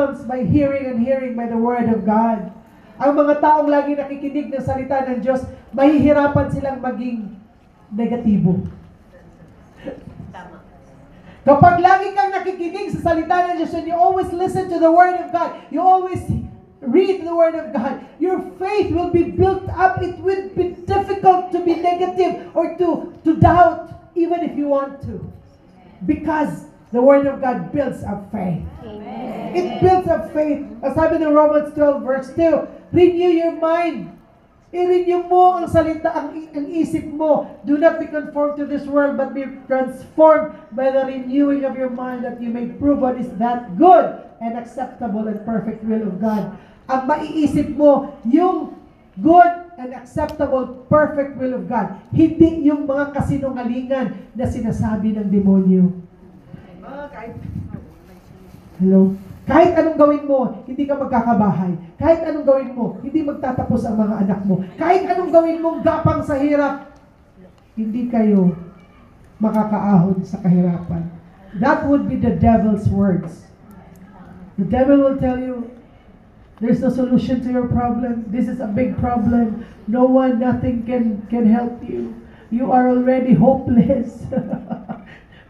comes by hearing and hearing by the Word of God. Ang mga taong lagi nakikinig ng salita ng Diyos, mahihirapan silang maging negatibo. Kapag lagi kang nakikinig sa salita ng Diyos and you always listen to the Word of God, you always read the Word of God, your faith will be built up. It will be difficult to be negative or to doubt even if you want to. Because the Word of God builds up faith. Amen. It builds up faith. As sabi ng Romans 12 verse 2, renew your mind. I-renew mo ang salita, ang isip mo. Do not be conformed to this world, but be transformed by the renewing of your mind, that you may prove what is that good and acceptable and perfect will of God. Ang maiisip mo, yung good and acceptable, perfect will of God. Hindi yung mga kasinungalingan na sinasabi ng demonyo. Hello? Kahit anong gawin mo, hindi ka magkakabahay. Kahit anong gawin mo, hindi magtatapos ang mga anak mo. Kahit anong gawin mo, gapang sa hirap, hindi kayo makakaahon sa kahirapan. That would be the devil's words. The devil will tell you, there's no solution to your problem. This is a big problem. No one, nothing can help you. You are already hopeless.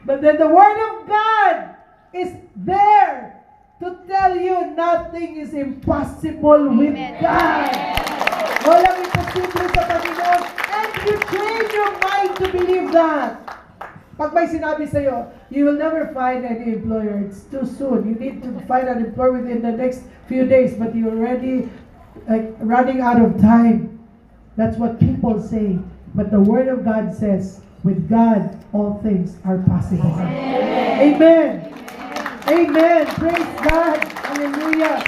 But then the Word of God is there to tell you nothing is impossible with God. Walang imposible sa Panginoon. And you train your mind to believe that. Pag may sinabi sa'yo, you will never find any employer. It's too soon. You need to find an employer within the next few days, but you're already running out of time. That's what people say. But the Word of God says, with God, all things are possible. Amen. Amen. Amen. Praise God. Hallelujah.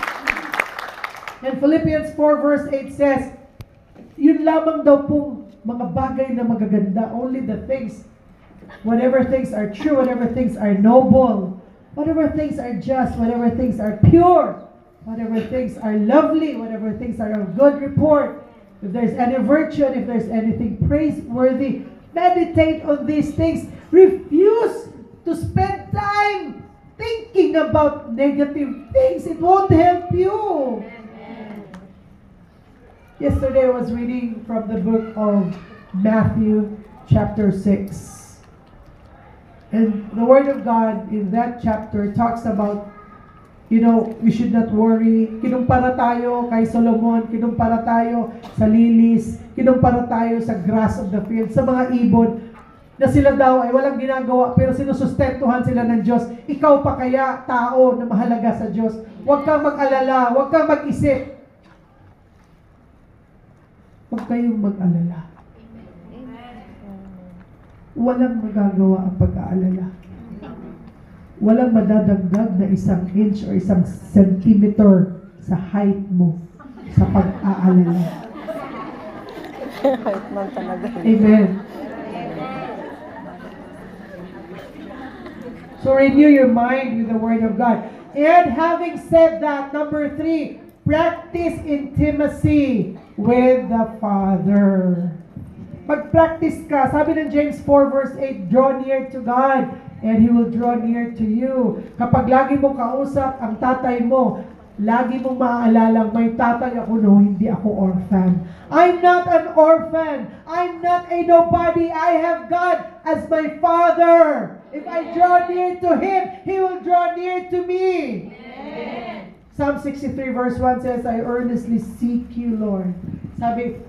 And Philippians 4 verse 8 says, yun lamang daw pong mga bagay na magaganda. Only the things, whatever things are true, whatever things are noble, whatever things are just, whatever things are pure, whatever things are lovely, whatever things are of good report, if there's any virtue and if there's anything praiseworthy, meditate on these things. Refuse to spend time thinking about negative things. It won't help you. Amen. Yesterday I was reading from the book of Matthew chapter 6. And the Word of God in that chapter talks about, you know, we should not worry. Kinumpara tayo kay Solomon, kinumpara tayo sa lilis, kinumpara tayo sa grass of the field, sa mga ibon, na sila daw ay walang ginagawa pero sinusustentuhan sila ng Diyos. Ikaw pa kaya, tao na mahalaga sa Diyos? Huwag kang mag-alala, huwag kang mag-isip. Huwag kayong mag-alala. Walang magagawa ang pag-aalala. Walang madadagdag na 1 inch or 1 centimeter sa height mo sa pag-aalala. Height man talaga. Amen. So renew your mind with the Word of God. And having said that, number 3, practice intimacy with the Father. Mag-practice ka. Sabi ng James 4 verse 8, draw near to God and He will draw near to you. Kapag lagi mong kausap ang tatay mo, lagi mong maaalala, may tatay ako, no, hindi ako orphan. I'm not an orphan. I'm not a nobody. I have God as my Father. If I draw near to Him, He will draw near to me. Amen. Psalm 63 verse 1 says, I earnestly seek you, Lord. Sabi,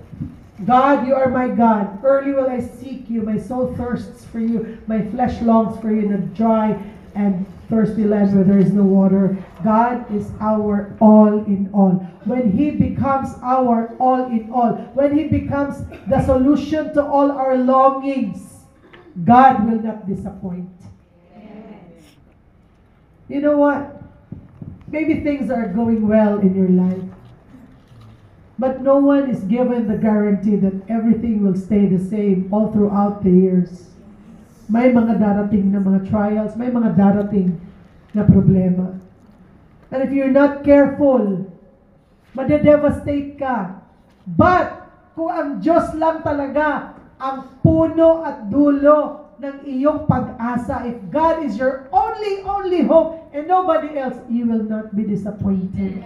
God, you are my God. Early will I seek you. My soul thirsts for you. My flesh longs for you in a dry and thirsty land where there is no water. God is our all in all. When He becomes our all in all, when He becomes the solution to all our longings, God will not disappoint. You know what? Maybe things are going well in your life. But no one is given the guarantee that everything will stay the same all throughout the years. May mga darating na mga trials, may mga darating na problema. And if you're not careful, madedevastate ka. But kung ang Diyos lang talaga ang puno at dulo ng iyong pag-asa, if God is your only hope, and nobody else, you will not be disappointed.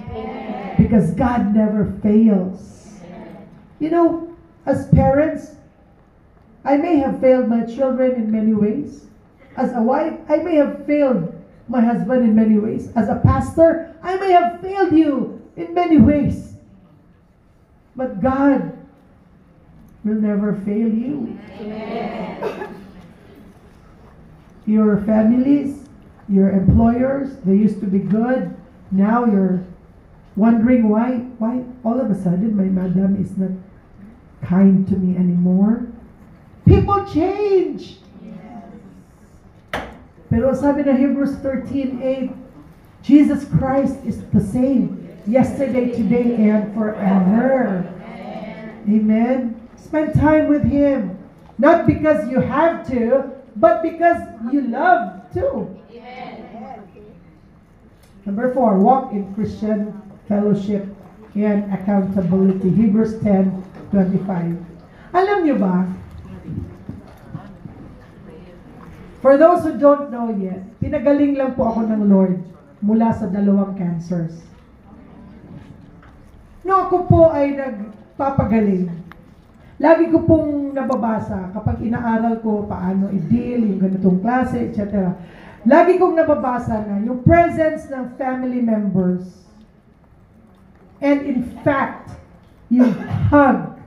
Because God never fails. You know, as parents, I may have failed my children in many ways. As a wife, I may have failed my husband in many ways. As a pastor, I may have failed you in many ways. But God will never fail you. Your families, your employers, they used to be good. Now you're wondering why all of a sudden my madam is not kind to me anymore. People change. Pero sabi na Hebrews 13:8, Jesus Christ is the same yesterday, today, and forever. Amen. Spend time with Him. Not because you have to, but because you love to. Number 4, walk in Christian fellowship and accountability. Hebrews 10:25. Alam niyo ba, for those who don't know yet, pinagaling lang po ako ng Lord mula sa 2 cancers. No, ako po ay nagpapagaling. Lagi ko pong nababasa kapag inaaral ko paano i-deal yung ganitong klase, etc. Lagi kong nababasa na yung presence ng family members and in fact, yung hug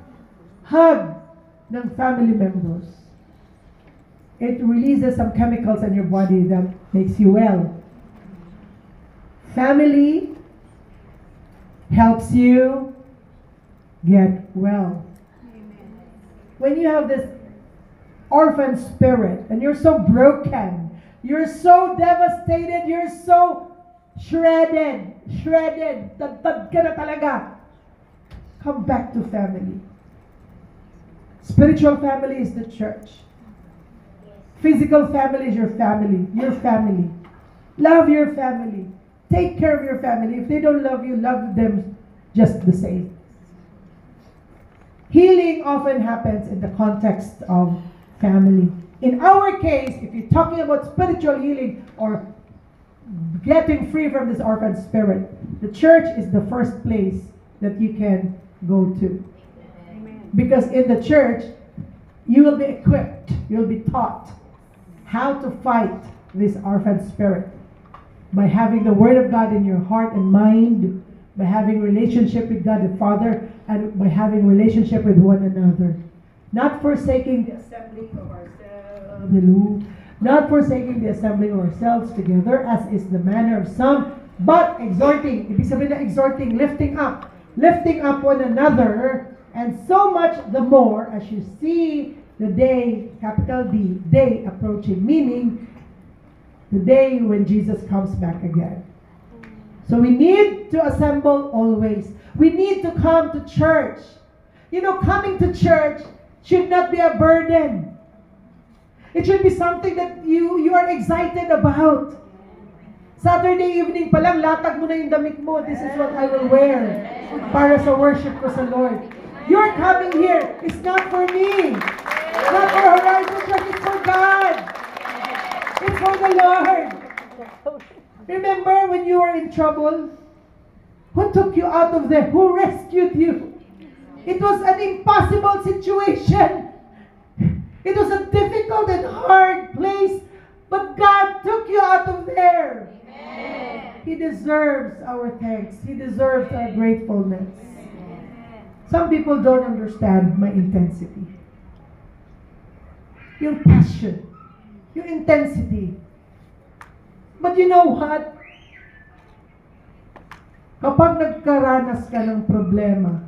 ng family members. It releases some chemicals in your body that makes you well. Family helps you get well. When you have this orphan spirit and you're so broken, you're so devastated, you're so shredded, tad ka na talaga. Come back to family. Spiritual family is the church. Physical family is your family. Your family. Love your family. Take care of your family. If they don't love you, love them just the same. Healing often happens in the context of family. In our case, if you're talking about spiritual healing or getting free from this orphan spirit, the church is the first place that you can go to. Because in the church, you will be equipped, you'll be taught how to fight this orphan spirit by having the Word of God in your heart and mind, by having relationship with God the Father, and by having relationship with one another. Not forsaking the assembling of ourselves, not forsaking the assembling of ourselves together, as is the manner of some, but exhorting. Ibig sabihin na exhorting, lifting up one another, and so much the more as you see the day, capital D, day approaching, meaning the day when Jesus comes back again. So we need to assemble always. We need to come to church. You know, coming to church should not be a burden. It should be something that you are excited about. Saturday evening pa lang, latag mo na yung damit mo. This is what I will wear para sa worship ko sa Lord. You're coming here. It's not for me. Not for Horizon Church. It's for God. It's for the Lord. Remember when you were in trouble? Who took you out of there? Who rescued you? It was an impossible situation. It was a difficult and hard place. But God took you out of there. Amen. He deserves our thanks. He deserves our gratefulness. Some people don't understand my intensity. Yung passion. Yung intensity. But you know what? Kapag nagkaranas ka ng problema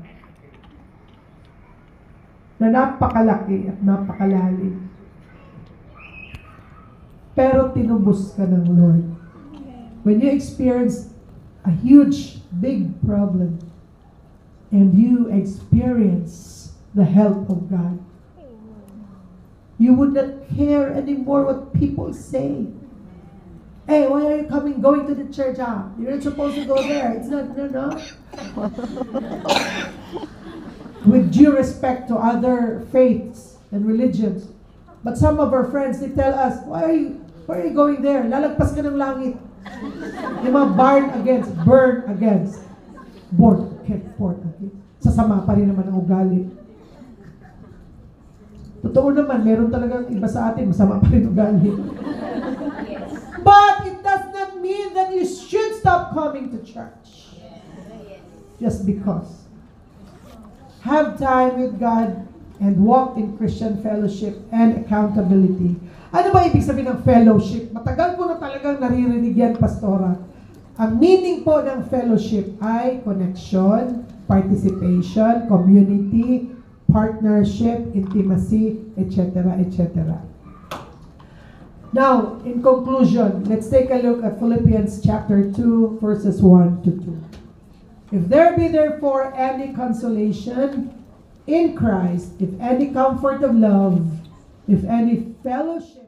na napakalaki at napakalalim, pero tinubos ka ng Lord. When you experience a huge, big problem, and you experience the help of God, you would not care anymore what people say. Hey, why are you going to the church? You're not supposed to go there. It's not, no. With due respect to other faiths and religions. But some of our friends, they tell us, why are you going there? Lalagpas ka ng langit. Yung mga burn against, born again. Sasama pa rin naman ang ugali. Totoo naman, meron talagang iba sa atin, masama pa rin ugali. But it does not mean that you should stop coming to church. Just because. Have time with God and walk in Christian fellowship and accountability. Ano ba ibig sabihin ng fellowship? Matagal ko na talagang naririnig yan, Pastora. Ang meaning po ng fellowship ay connection, participation, community, partnership, intimacy, etc., etc. Now, in conclusion, let's take a look at Philippians chapter 2, verses 1 to 2. If there be therefore any consolation in Christ, if any comfort of love, if any fellowship